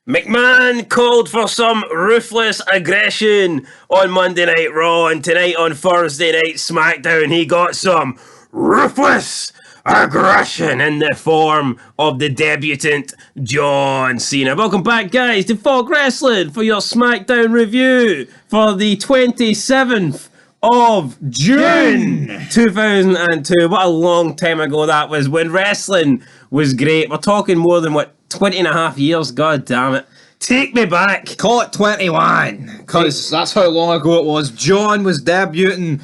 McMahon called for some ruthless aggression on Monday Night Raw, and tonight on Thursday Night Smackdown, he got some ruthless aggression in the form of the debutant John Cena. Welcome back, guys, to Fog Wrestling for your Smackdown review for the 27th of June 2002. What a long time ago that was, when wrestling was great. We're talking more than, 20 and a half years? God damn it. Take me back. Call it 21, because that's how long ago it was. John was debuting.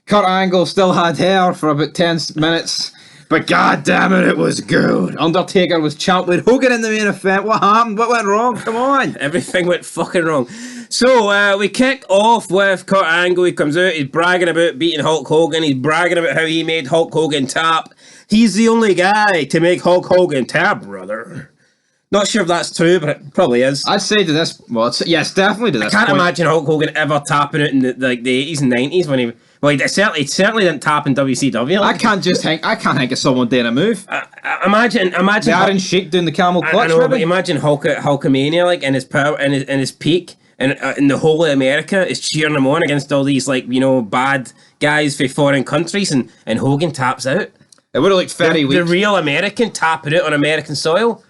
Kurt Angle still had hair for about 10 minutes. But god damn it, it was good. Undertaker was champ with Hogan in the main event. What happened? What went wrong? Come on. Everything went fucking wrong. So we kick off with Kurt Angle. He comes out, he's bragging about beating Hulk Hogan. He's bragging about how he made Hulk Hogan tap. He's the only guy to make Hulk Hogan tap, brother. Not sure if that's true, but it probably is. I'd say to this, yes, definitely to this I can't imagine Hulk Hogan ever tapping it in the 80s and 90s when he certainly didn't tap in WCW. I can't think of someone doing a move. Imagine the Iron Sheik doing the camel clutch. I know, but imagine Hulkamania, in his power, in his peak, and the whole of America is cheering him on against all these bad guys from foreign countries, and Hogan taps out. It would have looked very weak. The real American tapping out on American soil.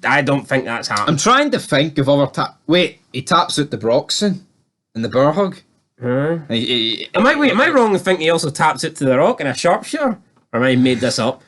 I don't think that's happening. I'm trying to think of other Wait, he taps out the Broxon in the bear hug. Am I wrong to think he also taps it to the Rock in a sharpshooter? Or am I made this up?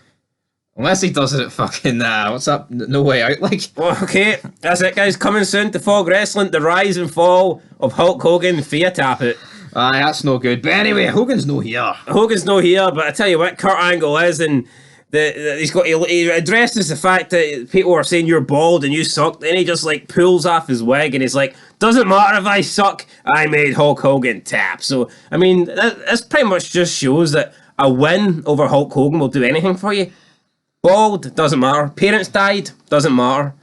Unless he does it at fucking what's up? No Way Out, Well, okay, that's it, guys. Coming soon to Fog Wrestling, the rise and fall of Hulk Hogan via tap it. Aye, that's no good. But anyway, Hogan's no here. But I tell you what, Kurt Angle is, and he addresses the fact that people are saying you're bald and you suck. Then he just pulls off his wig and he's like, doesn't matter if I suck, I made Hulk Hogan tap. So I mean, this pretty much just shows that a win over Hulk Hogan will do anything for you. Bald, doesn't matter. Parents died, doesn't matter.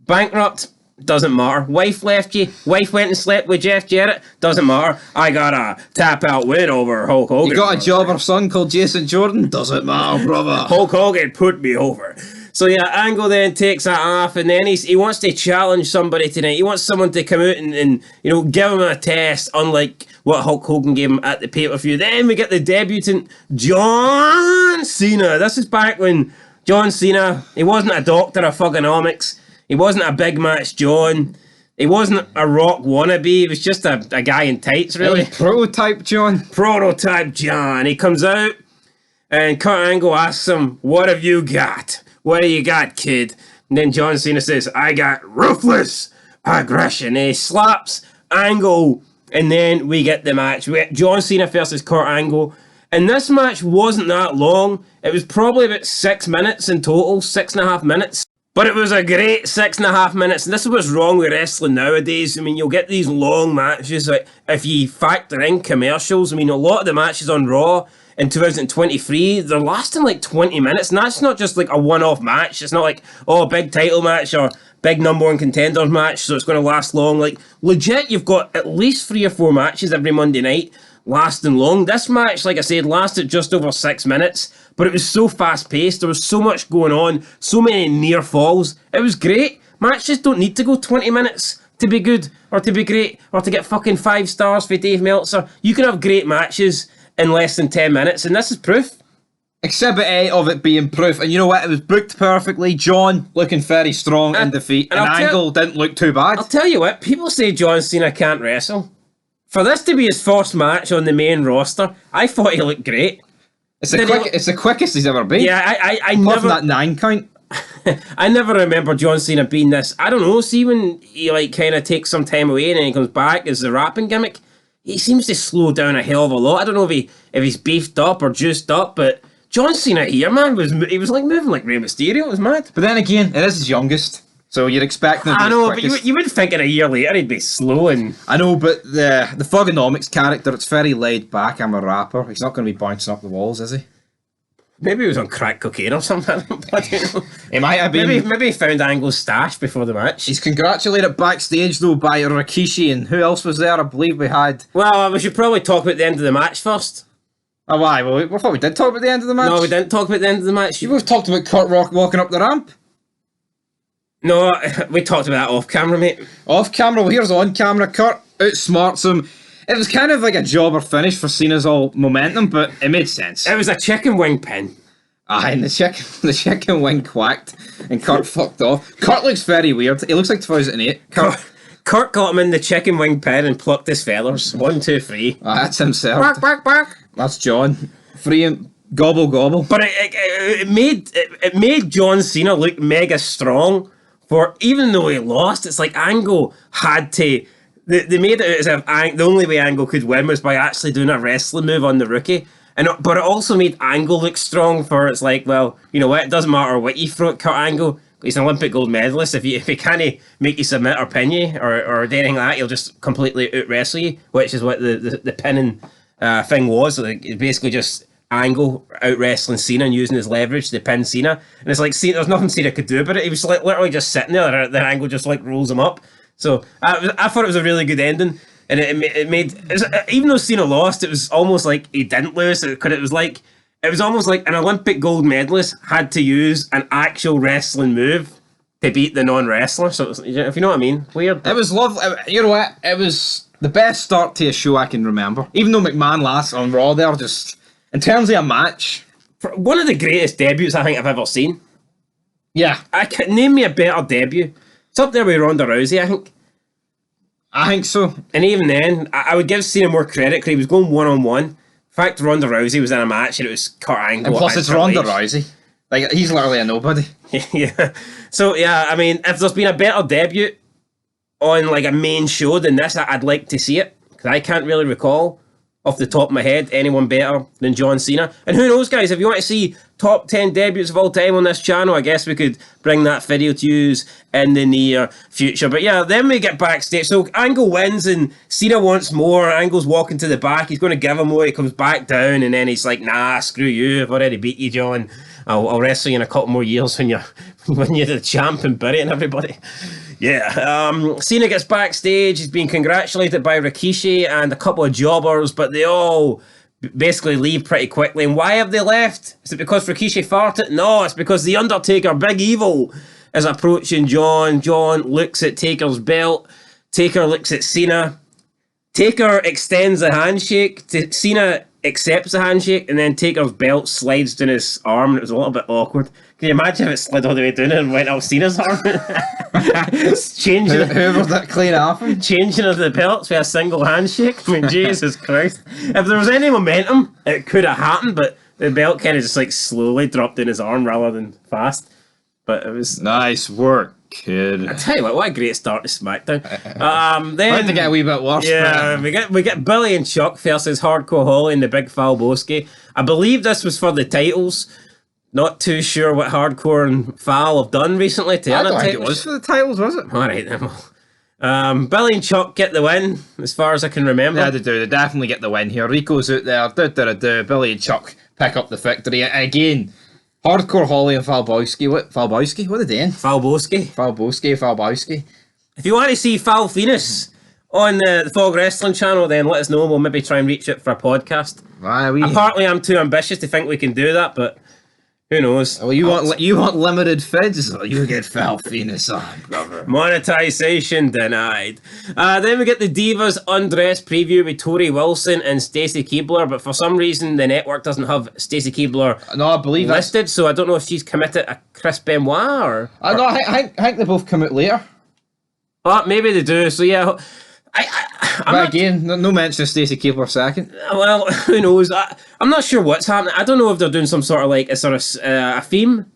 Bankrupt, doesn't matter. Wife left you. Wife went and slept with Jeff Jarrett. Doesn't matter. I got a tap out win over Hulk Hogan. You got a jobber son called Jason Jordan. Doesn't matter, brother. Hulk Hogan put me over. So yeah, Angle then takes that off, and then he wants to challenge somebody tonight. He wants someone to come out and give him a test, unlike what Hulk Hogan gave him at the pay-per-view. Then we get the debutant John Cena. This is back when John Cena, he wasn't a doctor of thugonomics. He wasn't a big match John. He wasn't a Rock wannabe. He was just a guy in tights, really. Prototype John. Prototype John. He comes out, and Kurt Angle asks him, what have you got? What do you got, kid? And then John Cena says, I got ruthless aggression. And he slaps Angle, and then we get the match. We get John Cena versus Kurt Angle. And this match wasn't that long. It was probably about 6 minutes in total, 6.5 minutes. But it was a great 6.5 minutes, and this is what's wrong with wrestling nowadays. I mean, you'll get these long matches, if you factor in commercials. I mean, a lot of the matches on Raw in 2023, they're lasting 20 minutes, and that's not just a one-off match. It's not a big title match or big number one contenders match, so it's going to last long. Legit, you've got at least 3 or 4 matches every Monday night lasting long. This match, like I said, lasted just over 6 minutes, but it was so fast-paced. There was so much going on, so many near falls. It was great. Matches don't need to go 20 minutes to be good or to be great or to get fucking 5 stars for Dave Meltzer. You can have great matches in less than 10 minutes, and this is proof. Exhibit A of it being proof. And you know what? It was booked perfectly. John looking very strong in defeat, and Angle didn't look too bad. I'll tell you what, people say John Cena can't wrestle. For this to be his first match on the main roster, I thought he looked great. It's the quickest he's ever been. Yeah, I never... Apart from that 9 count. I never remember John Cena being this. I don't know, see when he kind of takes some time away and then he comes back as the rapping gimmick, he seems to slow down a hell of a lot. I don't know if he's beefed up or juiced up, but John Cena here, man, he was moving like Rey Mysterio. It was mad. But then again, it is his youngest. So you'd expect him to be I know, but you would think in a year later he'd be slow and... I know, but the Thugonomics character, it's very laid back. I'm a rapper. He's not going to be bouncing up the walls, is he? Maybe he was on crack cocaine or something. He might have been. Maybe he found Angle's stash before the match. He's congratulated backstage, though, by Rikishi, and who else was there? I believe we had... Well, we should probably talk about the end of the match first. Oh, why? Well, I thought we did talk about the end of the match. No, we didn't talk about the end of the match. We've talked about Kurt Rock walking up the ramp. No, we talked about that off camera, mate. Off camera, well, here's on camera. Kurt outsmarts him. It was kind of like a jobber finish for Cena's all momentum, but it made sense. It was a chicken wing pin. Aye, and the chicken wing quacked, and Kurt fucked off. Kurt looks very weird. He looks like 2008. Kurt got him in the chicken wing pen and plucked his feathers. 1, 2, 3. That's himself. Bark, bark, bark. That's John. Free and gobble gobble. But it made John Cena look mega strong. For even though he lost, it's like Angle had to. They made it as if the only way Angle could win was by actually doing a wrestling move on the rookie. But it also made Angle look strong. For it's like, well, you know what? It doesn't matter what you throw at Kurt Angle. He's an Olympic gold medalist. If he can't make you submit or pin you or anything like that, he'll just completely out wrestle you. Which is what the pinning thing was. Like, it's basically just Angle out wrestling Cena and using his leverage to pin Cena. And it's like, Cena, there's nothing Cena could do about it. He was like literally just sitting there. Then Angle just like rolls him up. So I thought it was a really good ending. And it made even though Cena lost, it was almost like he didn't lose. Because it was almost like an Olympic gold medalist had to use an actual wrestling move to beat the non-wrestler. So if you know what I mean, weird. It was lovely. You know what? It was the best start to a show I can remember. Even though McMahon last on Raw, there just in terms of a match, one of the greatest debuts I think I've ever seen. Yeah, I can name me a better debut. It's up there with Ronda Rousey, I think. I think so. And even then, I would give Cena more credit because he was going one-on-one. In fact, Ronda Rousey was in a match and it was Kurt Angle. And plus, it's Ronda Rousey. Like, he's literally a nobody. Yeah. So, yeah, I mean, if there's been a better debut on, like, a main show than this, I'd like to see it. Because I can't really recall, off the top of my head, anyone better than John Cena. And who knows, guys, if you want to see top 10 debuts of all time on this channel, I guess we could bring that video to use in the near future. But yeah, then we get backstage. So Angle wins and Cena wants more. Angle's walking to the back. He's going to give him more. He comes back down and then he's like, nah, screw you. I've already beat you, John. I'll wrestle you in a couple more years when you're the champ and burying everybody. Yeah, Cena gets backstage. He's being congratulated by Rikishi and a couple of jobbers, but they all basically leave pretty quickly. And why have they left? Is it because Rikishi farted? No, it's because the Undertaker, Big Evil, is approaching John. John looks at Taker's belt. Taker looks at Cena. Taker extends a handshake. Cena accepts the handshake, and then Taker's belt slides down his arm. It was a little bit awkward. Can you imagine if it slid all the way down and went up Cena's arm? It's changing. Whoever's that clean off him? Changing of the belts with a single handshake. I mean, Jesus Christ. If there was any momentum, it could have happened, but the belt kind of just like slowly dropped in his arm rather than fast. But it was nice work, kid. I tell you what a great start to SmackDown. Then Might to get a wee bit worse. Yeah, we get Billy and Chuck versus Hardcore Holly and the Big Falboski. I believe this was for the titles. Not too sure what Hardcore and Fal have done recently to I other don't think titles. it was for the titles, was it? All right then. Billy and Chuck get the win, as far as I can remember. Yeah, they do. They definitely get the win here. Rico's out there. Billy and Chuck pick up the victory. Again, Hardcore Holly and Falbowski. What are they doing? Falbowski. If you want to see Fal Venus on the Fog Wrestling channel, then let us know. We'll maybe try and reach it for a podcast. Apparently, I'm too ambitious to think we can do that, but who knows? Well, you want limited fids? You get Fal Venus on, brother. Monetization denied. Then we get the Divas Undressed preview with Tori Wilson and Stacy Keibler, but for some reason the network doesn't have Stacy Keibler I believe listed, so I don't know if she's committed a Chris Benoit or... I think they both come out later. Oh, maybe they do, so yeah... Again, no mention of Stacy Keibler second. Well, who knows? I'm not sure what's happening. I don't know if they're doing some sort of like a theme,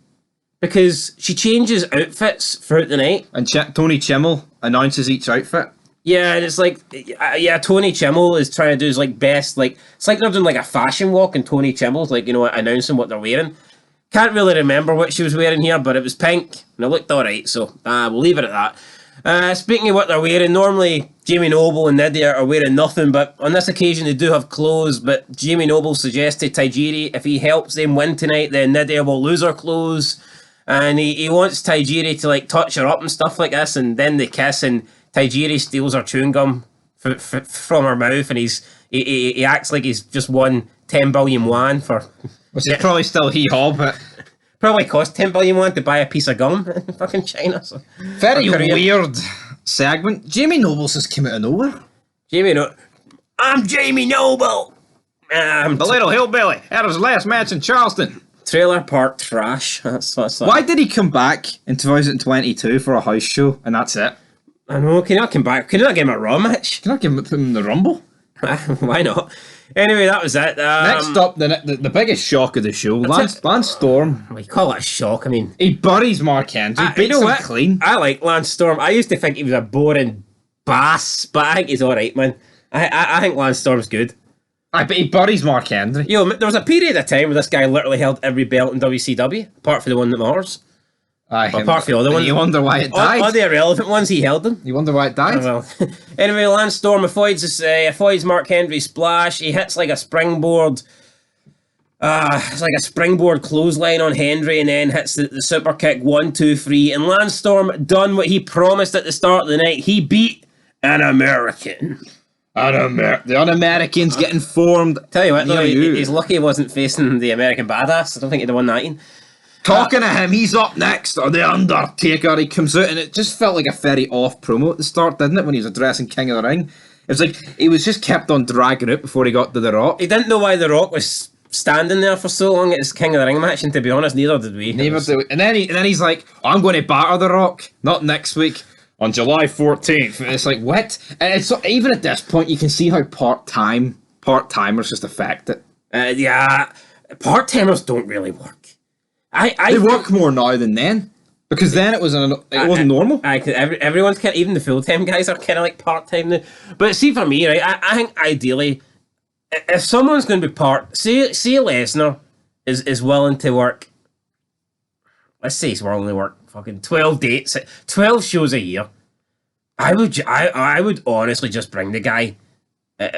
because she changes outfits throughout the night. And Tony Chimmel announces each outfit. Yeah, and it's like, Tony Chimmel is trying to do his like best, like it's like they're doing like a fashion walk, and Tony Chimmel's like, announcing what they're wearing. Can't really remember what she was wearing here, but it was pink and it looked alright, so we'll leave it at that. Speaking of what they're wearing, normally Jamie Noble and Nidia are wearing nothing, but on this occasion they do have clothes. But Jamie Noble suggested Tajiri, if he helps them win tonight, then Nidia will lose her clothes. And he wants Tajiri to like touch her up and stuff like this, and then they kiss, and Tajiri steals her chewing gum from her mouth, and he acts like he's just won 10 billion yuan for... Which is probably still hee-haw, but... Probably cost $10 billion to buy a piece of gum in fucking China. So. Very weird segment. Jamie Nobles just came out of nowhere. I'm Jamie Noble. The little hillbilly had his last match in Charleston. Trailer park trash. That's like. Why did he come back in 2022 for a house show and that's it? I know. Can I come back? Can I give him a Raw match? Can I give him in the Rumble? Why not? Anyway, that was it. Next up, the biggest shock of the show, Lance Storm. We call it a shock. I mean, he buries Mark Henry, beats him clean. I like Lance Storm. I used to think he was a boring bass, but I think he's all right, man. I think Lance Storm's good. But he buries Mark Henry. Yo, there was a period of time where this guy literally held every belt in WCW, apart from the one that matters. Apart from the other ones. You wonder why it died. All the irrelevant ones, he held them. You wonder why it died? Oh, well. Anyway, Lance Storm avoids Mark Henry's splash. He hits like a springboard. It's like a springboard clothesline on Henry and then hits the super kick 1, 2, 3. And Lance Storm done what he promised at the start of the night. He beat an American. The Un-American's getting formed. Tell you what, though, he's lucky he wasn't facing the American Badass. I don't think he'd have won that. Talking to him, he's up next, or The Undertaker. He comes out, and it just felt like a very off promo at the start, didn't it, when he was addressing King of the Ring? It was like he was just kept on dragging it before he got to The Rock. He didn't know why The Rock was standing there for so long at his King of the Ring match, and to be honest, neither did we. Neither did we. And then he's like, I'm going to batter The Rock, not next week. On July 14th. And it's like, what? And it's even at this point, you can see how part-timers just affect it. Yeah, part-timers don't really work. They work more now than then. Because then it wasn't normal. Everyone's kind of, even the full-time guys are kind of like part-time now. But see, for me, right, I think ideally, if someone's going to be say Lesnar is willing to work, let's say he's willing to work fucking 12 dates, 12 shows a year. I would honestly just bring the guy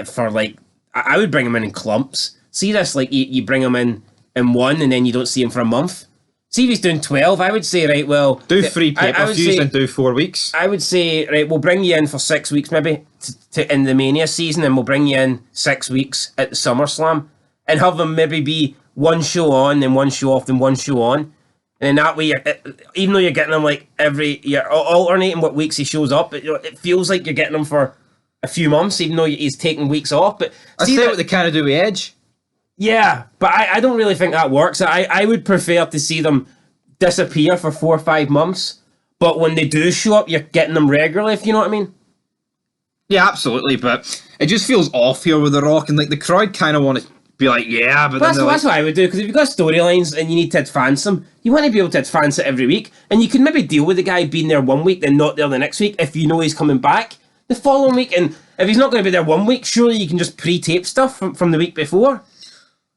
for like, I would bring him in clumps. See this, like you bring him in one and then you don't see him for a month. See if he's doing 12, I would say, right, well... Do 3 pay-per-views and do 4 weeks. I would say, right, we'll bring you in for 6 weeks maybe in the Mania season and we'll bring you in 6 weeks at the SummerSlam and have them maybe be one show on, then one show off, then one show on. And then that way, even though you're getting them like you're alternating what weeks he shows up, it feels like you're getting him for a few months, even though he's taking weeks off. But I see what they kind of do with Edge. Yeah, but I don't really think that works. I would prefer to see them disappear for 4 or 5 months, but when they do show up, you're getting them regularly, if you know what I mean. Yeah, absolutely, but it just feels off here with The Rock, and like the crowd kind of want to be like, yeah, but that's what I would do, because if you've got storylines and you need to advance them, you want to be able to advance it every week, and you can maybe deal with the guy being there 1 week, then not there the next week, if you know he's coming back the following week, and if he's not going to be there 1 week, surely you can just pre-tape stuff from the week before.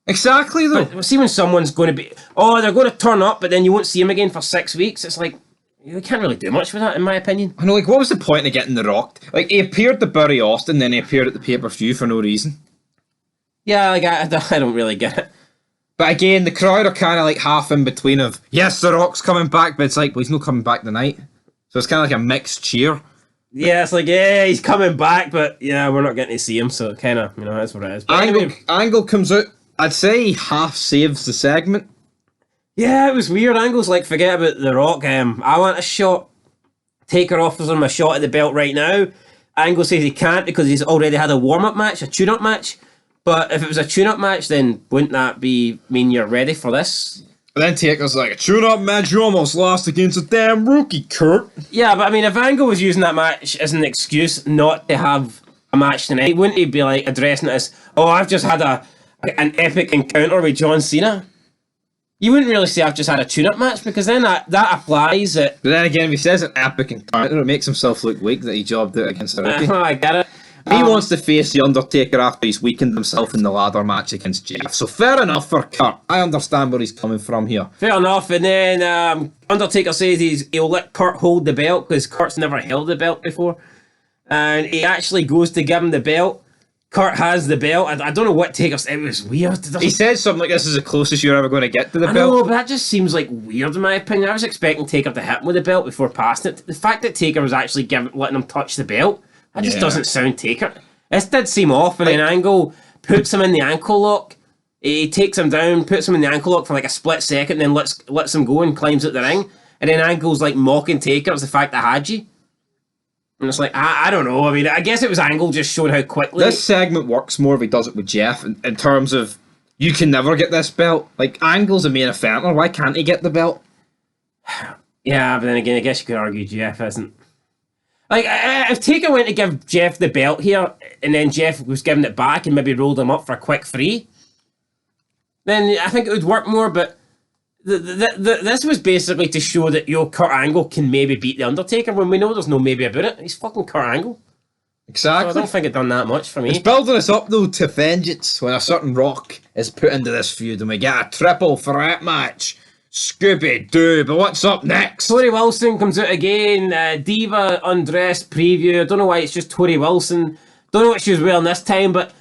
Exactly, though. But see when someone's going to be, they're going to turn up, but then you won't see him again for 6 weeks, it's like, you can't really do much with that, in my opinion. I know, like, what was the point of getting The Rock? Like, he appeared to Bury Austin, then he appeared at the pay-per-view for no reason. Yeah, like, I don't really get it. But again, the crowd are kind of like half in between of, yes, The Rock's coming back, but it's like, well, he's not coming back tonight. So it's kind of like a mixed cheer. Yeah, it's like, yeah, he's coming back, but yeah, we're not getting to see him, so kind of, that's what it is. But Angle comes out, I'd say he half saves the segment. Yeah, it was weird. Angle's like, forget about The Rock, I want a shot. Taker offers him a shot at the belt right now. Angle says he can't because he's already had a warm-up match, a tune-up match. But if it was a tune-up match, then wouldn't that mean you're ready for this? And then Taker's like, a tune-up match you almost lost against a damn rookie, Kurt. Yeah, but if Angle was using that match as an excuse not to have a match tonight, wouldn't he be like addressing it as, I've just had an epic encounter with John Cena? You wouldn't really say I've just had a tune-up match, because then that applies it. But then again, if he says an epic encounter, it makes himself look weak that he jobbed out against a rookie. I get it. He wants to face The Undertaker after he's weakened himself in the ladder match against Jeff. So fair enough for Kurt. I understand where he's coming from here. Fair enough. And then Undertaker says he'll let Kurt hold the belt because Kurt's never held the belt before. And he actually goes to give him the belt. Kurt has the belt. I don't know what Taker said. It was weird. He said something like, this is the closest you're ever going to get to the belt. I know, but that just seems like weird in my opinion. I was expecting Taker to hit him with the belt before passing it. The fact that Taker was actually letting him touch the belt, that just doesn't sound Taker. This did seem off, and then Angle puts him in the ankle lock, He takes him down, puts him in the ankle lock for like a split second, then lets him go and climbs out the ring. And then Angle's like mocking Taker as the fact that I had you. And it's like, I don't know. I mean, I guess it was Angle just showing how quickly. This segment works more if he does it with Jeff in terms of you can never get this belt. Like, Angle's a main eventer. Why can't he get the belt? Yeah, but then again, I guess you could argue Jeff isn't. Like, if Taker went to give Jeff the belt here, and then Jeff was giving it back and maybe rolled him up for a quick 3, then I think it would work more, but this was basically to show that Kurt Angle can maybe beat The Undertaker when we know there's no maybe about it. He's fucking Kurt Angle. Exactly. So I don't think it done that much for me. It's building us up, though, to vengeance when a certain Rock is put into this feud and we get a triple threat match. Scooby-Doo, but what's up next? Tori Wilson comes out again, Diva undressed preview. I don't know why it's just Tori Wilson. Don't know what she was wearing this time, but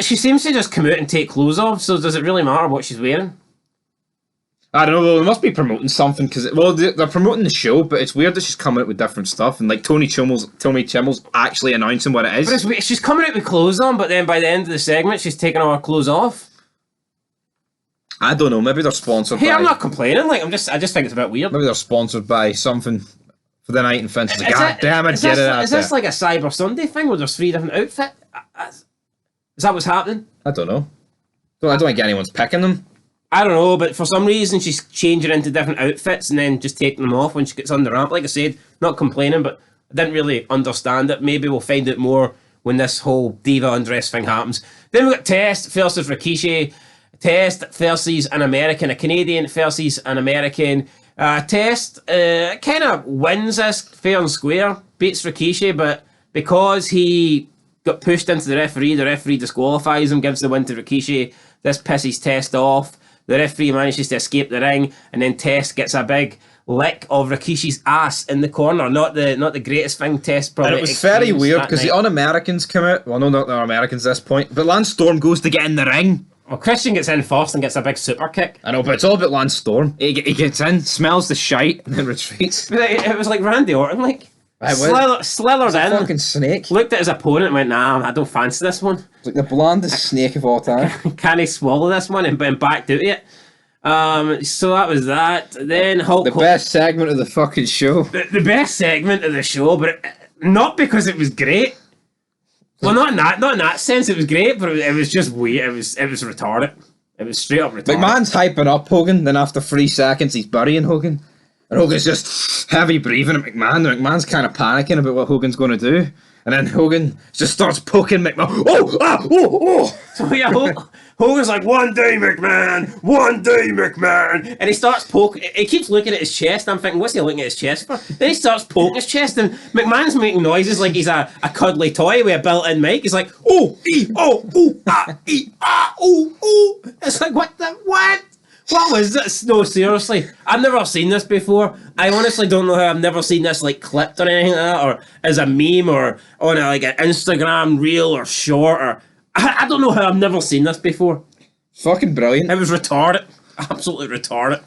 she seems to just come out and take clothes off, so does it really matter what she's wearing? I don't know, well, they must be promoting something, because, well, they're promoting the show, but it's weird that she's coming out with different stuff, and like Tony Chimmel's actually announcing what it is. But it's weird. She's coming out with clothes on, but then by the end of the segment, she's taking all her clothes off. I don't know, maybe they're sponsored by... Hey, I'm not complaining, like, I just think it's a bit weird. Maybe they're sponsored by something for the night, and Vince is like, God damn it, get it out there. Is this like a Cyber Sunday thing where there's 3 different outfits? Is that what's happening? I don't know. I don't think anyone's picking them. I don't know, but for some reason she's changing into different outfits and then just taking them off when she gets on the ramp. Like I said, not complaining, but I didn't really understand it. Maybe we'll find out more when this whole Diva undress thing happens. Then we've got Test versus Rikishi. Test versus an American, a Canadian versus an American. Test kind of wins this fair and square, beats Rikishi, but because he got pushed into the referee disqualifies him, gives the win to Rikishi. This pisses Test off. The referee manages to escape the ring, and then Test gets a big lick of Rikishi's ass in the corner. Not the greatest thing Test probably. And it was very weird because the Un-Americans come out. Well, no, not the Americans at this point. But Lance Storm goes to get in the ring. Well, Christian gets in first and gets a big super kick. I know, but it's all about Lance Storm. He gets in, smells the shite, and then retreats. But it was like Randy Orton, like. Slithered in, fucking snake. Looked at his opponent and went, nah, I don't fancy this one. It's like the blandest snake of all time. Can he swallow this one and backed out of it? So that was that. Then Hulk The best segment of the fucking show. The best segment of the show, but not because it was great. Well, not in that sense it was great, but it was just weird. It was retarded. It was straight up retarded. McMahon's hyping up Hogan, then after 3 seconds he's burying Hogan. And Hogan's just heavy breathing at McMahon. And McMahon's kind of panicking about what Hogan's going to do. And then Hogan just starts poking McMahon. Oh! So yeah, Hogan's like, one day, McMahon. And he starts poking. He keeps looking at his chest. I'm thinking, what's he looking at his chest for? Then he starts poking his chest, and McMahon's making noises like he's a cuddly toy with a built-in mic. He's like, oh, oh. It's like, what? What was this? No, seriously. I've never seen this before. I honestly don't know how I've never seen this like clipped or anything like that, or as a meme, or on like an Instagram reel or short, or I don't know how I've never seen this before. Fucking brilliant. It was retarded. Absolutely retarded.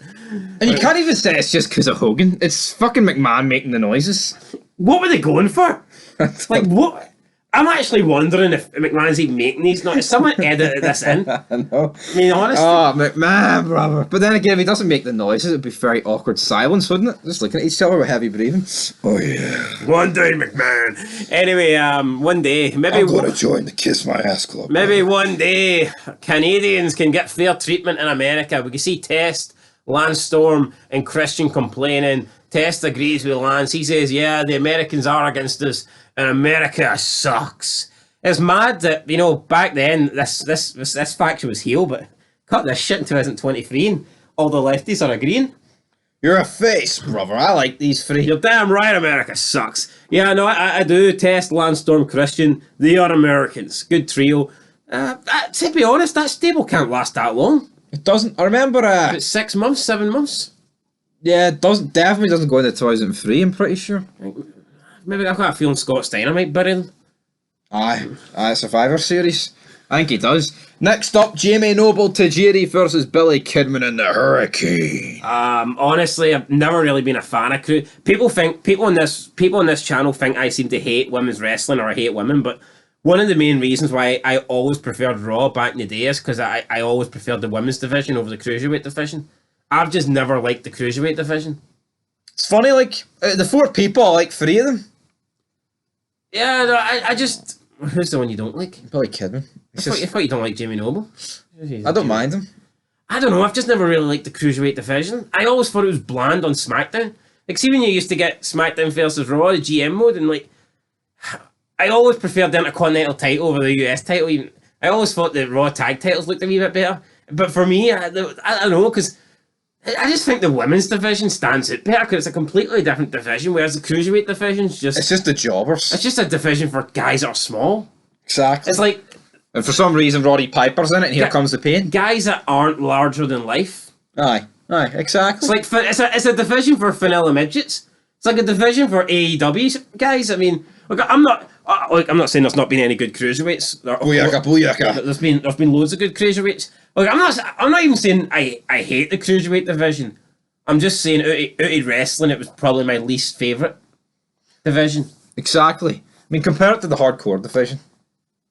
And you can't even say it's just because of Hogan. It's fucking McMahon making the noises. What were they going for? Like, what? I'm actually wondering if McMahon's even making these noises. Someone edited this in. I know. I mean, honestly. Oh, McMahon, brother. But then again, if he doesn't make the noises, it'd be very awkward silence, wouldn't it? Just looking at each other with heavy breathing. Oh, yeah. One day, McMahon. Anyway, one day, maybe... I'm going to join the Kiss My Ass Club. Maybe one day, Canadians can get fair treatment in America. We can see Test, Lance Storm, and Christian complaining. Test agrees with Lance. He says, yeah, the Americans are against us, and America sucks. It's mad that, you know, back then, this faction was heel, but cut this shit in 2023, and all the lefties are agreeing. You're a face, brother. I like these 3. You're damn right, America sucks. Yeah, no, I do. Test, Lance Storm, Christian. They are Americans. Good trio. To be honest, that stable can't last that long. It doesn't. I remember... About 6 months, 7 months? Yeah, it definitely doesn't go into 2003, I'm pretty sure. Maybe I've got a feeling Scott Steiner might bury him. Aye, Survivor Series. I think he does. Next up, Jamie Noble Tajiri versus Billy Kidman in the Hurricane. Honestly, I've never really been a fan of people on this channel think I seem to hate women's wrestling or I hate women, but one of the main reasons why I always preferred Raw back in the day is because I always preferred the women's division over the cruiserweight division. I've just never liked the cruiserweight division. It's funny, like, the 4 people, I like 3 of them. Yeah, no, I just... Who's the one you don't like? Probably kidding. I thought you don't like Jamie Noble. I don't mind him. I don't know, I've just never really liked the cruiserweight division. I always thought it was bland on SmackDown. Like, see when you used to get SmackDown versus Raw, the GM mode, and like... I always preferred the Intercontinental title over the US title. Even I always thought the Raw tag titles looked a wee bit better. But for me, I don't know, because I just think the women's division stands out better because it's a completely different division, whereas the cruiserweight division's just... It's just the jobbers. It's just a division for guys that are small. Exactly. It's like... And for some reason, Roddy Piper's in it, and here comes the pain. Guys that aren't larger than life. Aye, exactly. It's like it's a division for vanilla midgets. It's like a division for AEW guys. I mean, look, I'm not saying there's not been any good cruiserweights. Booyaka. There's been loads of good cruiserweights. Look, I'm not even saying I hate the cruiserweight division. I'm just saying out of wrestling, it was probably my least favourite division. Exactly. I mean, compare it to the hardcore division.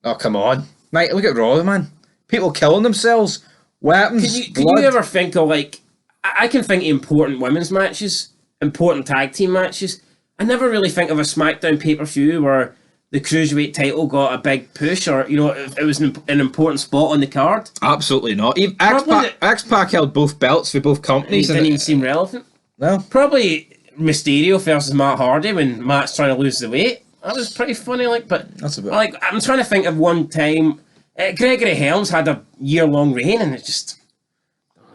Oh, come on. Mate, look at Raw, man. People killing themselves. Weapons, Can you ever think of, like... I can think of important women's matches, important tag team matches. I never really think of a SmackDown pay-per-view where the cruiserweight title got a big push, or, you know, it was an important spot on the card. Absolutely not. X-Pac held both belts for both companies. It didn't even seem relevant. No. Probably Mysterio versus Matt Hardy when Matt's trying to lose the weight. That was pretty funny, like, but... That's a bit... Like, I'm trying to think of one time... Gregory Helms had a year-long reign, and it just...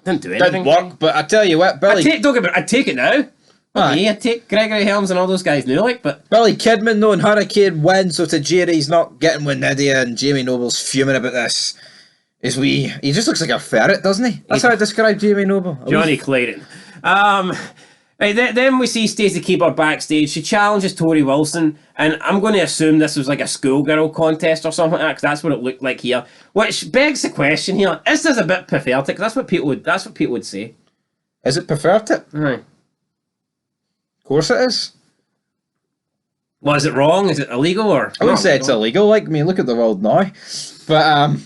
didn't do anything. Didn't work, but I tell you what, Billy... I'd take it now. Yeah, I'd take Gregory Helms and all those guys now, like, but... Billy Kidman, though, and Hurricane win, so to Jerry's not getting with Nydia, and Jamie Noble's fuming about this. He just looks like a ferret, doesn't he? That's how I describe Jamie Noble. Johnny Clayton. Right, then we see Stacey Keebler backstage. She challenges Tori Wilson, and I'm going to assume this was like a schoolgirl contest or something like that, because that's what it looked like here. Which begs the question here: is this a bit pathetic? That's what people would say. Is it pathetic? Aye. Of course it is. Well, is it wrong? Is it illegal? Or I wouldn't say it's illegal. Like, I mean, look at the world now. But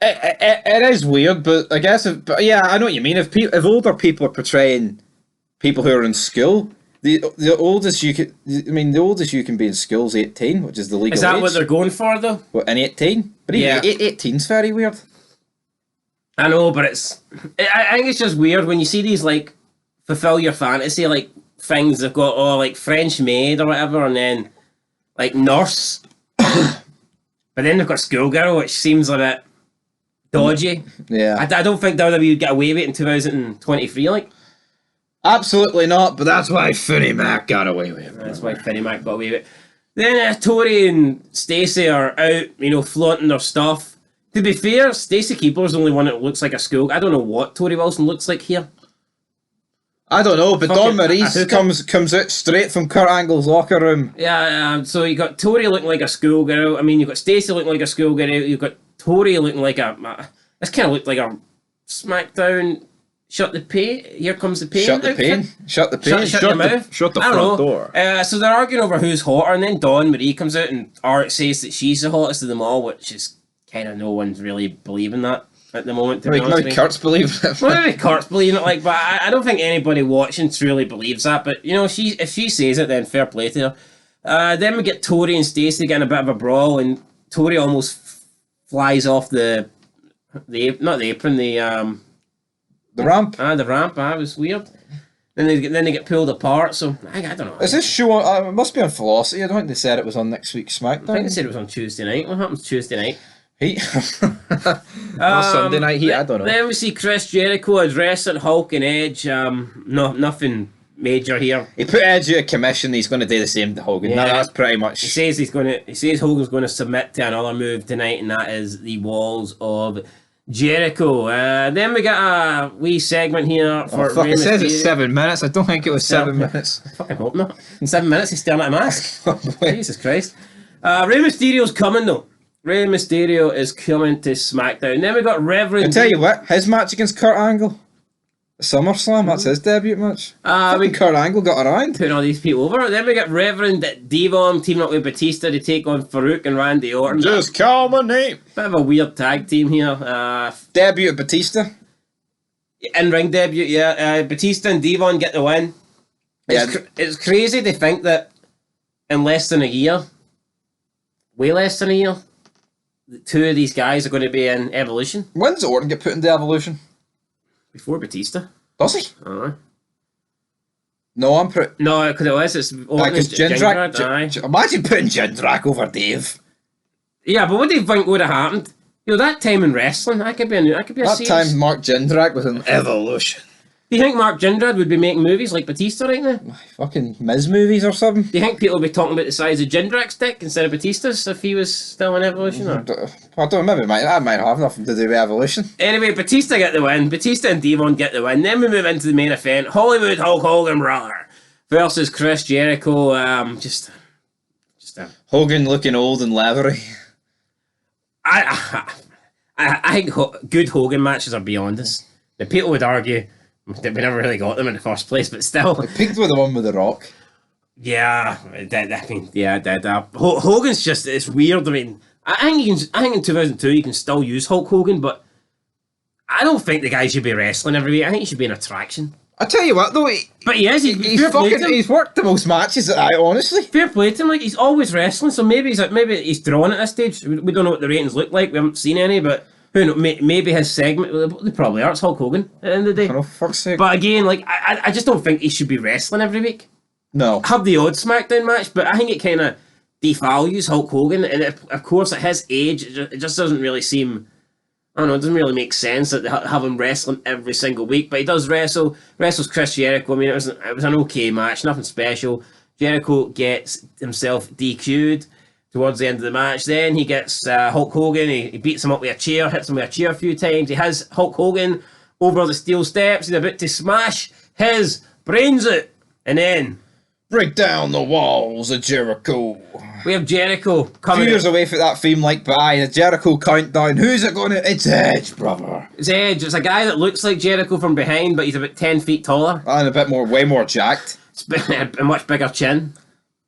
it is weird. But I guess, yeah, I know what you mean. If older people are portraying people who are in school, the oldest you can, I mean, the oldest you can be in school is 18, which is the legal age. Is that what they're going for, though? What, in 18? But even 18's very weird. I know, but I think it's just weird when you see these, like, fulfill your fantasy, like, things they've got, like, French maid or whatever, and then, like, nurse. But then they've got schoolgirl, which seems a bit dodgy. Yeah. I don't think WWE would get away with it in 2023, like. Absolutely not, but that's why Finny Mac got away with it. That's why Finny Mac got away with it. Then Tori and Stacey are out, you know, flaunting their stuff. To be fair, Stacey Keebler's the only one that looks like a school. I don't know what Tori Wilson looks like here. I don't know, but Dawn Maurice comes out straight from Kurt Angle's locker room. Yeah, so you got Tori looking like a schoolgirl. I mean, you've got Stacey looking like a schoolgirl. You've got Tori looking like this kind of looked like a SmackDown Shut the Pain. Here comes the pain. Shut the pain. Shut the pain. Shut your mouth. Shut the front door. So they're arguing over who's hotter, and then Dawn Marie comes out and Art says that she's the hottest of them all, which is kind of no one's really believing that at the moment. Maybe Kurt's believing it. Well, maybe Kurt's believing it, like, but I don't think anybody watching truly believes that. But you know, if she says it, then fair play to her. Then we get Tori and Stacey getting a bit of a brawl, and Tori almost flies off the apron, the ramp. The ramp. It was weird. Then they get pulled apart. So I don't know. Is this show on? It must be on Velocity. I don't think they said it was on next week's SmackDown. I think they said it was on Tuesday night. What happens Tuesday night? Heat. Sunday night heat. I don't know. Then we see Chris Jericho addressing Hulk and Edge. Nothing major here. He put Edge out of commission. He's going to do the same to Hogan. Yeah. That's pretty much. He says Hogan's going to submit to another move tonight, and that is the Walls of Jericho. Then we got a wee segment here for Rey Mysterio. It says it's 7 minutes. I don't think it was 7 minutes. I fucking hope not. In 7 minutes, he's staring at a mask. Jesus Christ. Rey Mysterio's coming, though. Rey Mysterio is coming to SmackDown. Then we got Reverend... I tell you what, his match against Kurt Angle. SummerSlam, that's his debut match. We Kurt Angle got around. putting all these people over. Then we got Reverend Devon teaming up with Batista to take on Farouk and Randy Orton. Just call my name. Bit of a weird tag team here. Debut of Batista. In-ring debut, yeah. Batista and Devon get the win. It's crazy to think that in less than a year, way less than a year, the two of these guys are going to be in Evolution. When does Orton get put into Evolution? Before Batista. Does he? Aye. No, I'm pretty... No, because it was. It's Orton Because and Jindrak... Jindrak, aye. Imagine putting Jindrak over Dave. Yeah, but what do you think would have happened? You know, that time in wrestling, that could be a That series. time Mark Jindrak was in Evolution. Do you think Mark Jindrak would be making movies like Batista right now? Fucking Miz movies or something? Do you think people would be talking about the size of Jindrak's dick instead of Batista's if he was still in Evolution? Or? I don't know, maybe that might have nothing to do with Evolution. Anyway, Batista get the win. Batista and Devon get the win. Then we move into the main event. Hollywood Hulk Hogan brother versus Chris Jericho. Just a... Hogan looking old and leathery. I think good Hogan matches are beyond us. The people would argue that we never really got them in the first place, but still. Picked with the one with the Rock. Yeah, it did. I mean, yeah, it did. Hogan's just, it's weird. I mean, I think in 2002 you can still use Hulk Hogan, but I don't think the guy should be wrestling every week. I think he should be an attraction. I tell you what, though, But he is. he's worked the most matches. Honestly, Fair play to him. Like, he's always wrestling, so maybe he's drawn at this stage. We don't know what the ratings look like. We haven't seen any, but who knows? Maybe his segment. They probably are. It's Hulk Hogan at the end of the day. oh, fuck's sake. But again, like I just don't think he should be wrestling every week. No. Have the odd SmackDown match, but I think it kind of devalues Hulk Hogan, and of course at his age, it just doesn't really seem. I don't know, it doesn't really make sense that they have him wrestling every single week, but he does wrestle. Wrestles Chris Jericho. I mean, it was an okay match, nothing special. Jericho gets himself DQ'd towards the end of the match. Then he gets Hulk Hogan. He beats him up with a chair, hits him with a chair a few times. He has Hulk Hogan over the steel steps. He's about to smash his brains out, and then Break down the walls of Jericho. we have Jericho A coming. few years away from that theme like the Jericho countdown. Who's it going to... It's Edge, brother. It's Edge. It's a guy that looks like Jericho from behind, but he's about 10 feet taller. And a bit more, way more jacked. A much bigger chin.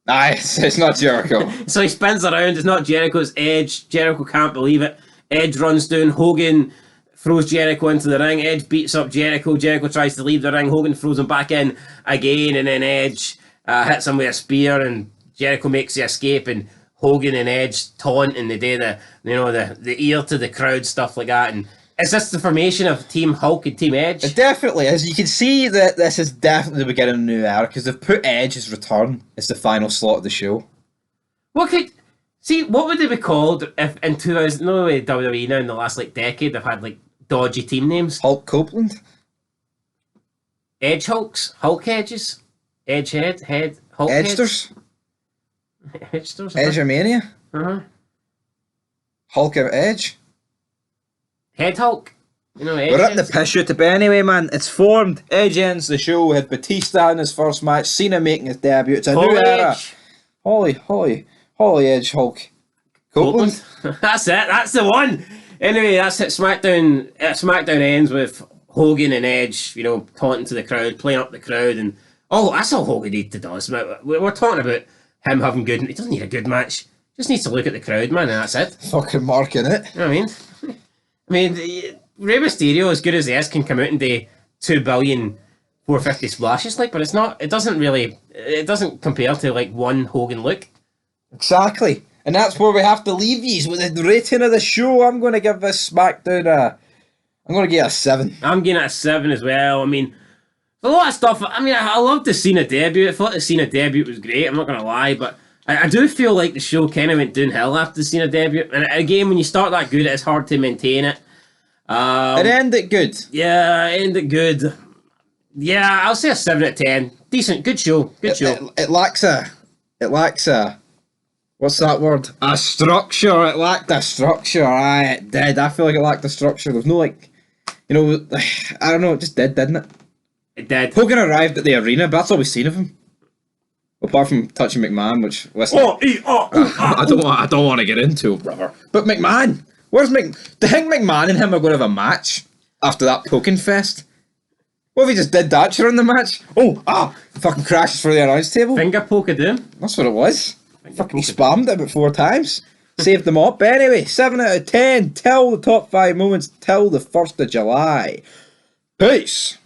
Aye, it's not Jericho. So he spins around. It's not Jericho, it's Edge. Jericho can't believe it. Edge runs down. Hogan throws Jericho into the ring. Edge beats up Jericho. Jericho tries to leave the ring. Hogan throws him back in again, and then Edge hits him with a spear, and Jericho makes the escape, and Hogan and Edge taunt, and they do the ear to the crowd, stuff like that. And is this the formation of Team Hulk and Team Edge? It definitely is. You can see that this is definitely the beginning of a new era because they've put Edge's return as the final slot of the show. What would they be called if in 2000? No way, WWE now in the last decade they've had dodgy team names. Hulk Copeland? Edge Hulks, Hulk Edges, Edge Head, Hulk Edgesters? Edgesters. Edgermania? Hulk of Edge? Head Hulk. Edge We're ripping the heads. piss out of it anyway, man. It's formed. Edge ends the show. We had Batista in his first match. Cena making his debut. It's a new era. Holly Edge Hulk Copeland. That's it. That's the one. Anyway, that's it. SmackDown. SmackDown ends with Hogan and Edge, taunting to the crowd, playing up the crowd, and that's all Hogan needs to do. We're talking about him having good. He doesn't need a good match. Just needs to look at the crowd, man, and that's it. Fucking marking it. You know what I mean, Rey Mysterio, as good as he is, can come out and do 2 billion 450 splashes, but it's not. It doesn't compare to one Hogan look. Exactly. And that's where we have to leave these with the rating of the show. I'm going to give this SmackDown I'm going to give it a 7. I'm giving it a 7 as well. I mean, a lot of stuff. I mean, I loved the Cena debut. I thought the Cena debut was great. I'm not going to lie, but I do feel like the show kind of went downhill after the Cena debut. And again, when you start that good, it's hard to maintain it. It ended good. Yeah, it ended good. Yeah, I'll say a 7 out of 10. Decent, good show. Good show. It lacks a... What's that word? A structure. It lacked a structure. Aye, it did. I feel like it lacked a structure. There's no I don't know, it just did, didn't it? It did. Hogan arrived at the arena, but that's all we've seen of him. Apart from touching McMahon, which, listen, I don't want to get into it, brother. But McMahon, do you think McMahon and him are going to have a match after that poking fest? What if he just did that during the match? Fucking crashes for the announce table. Finger poke of doom. That's what it was. Fucking he poke of spammed it about 4 times. Saved them up. But anyway, 7 out of 10. Till the top 5 moments till the 1st of July. Peace.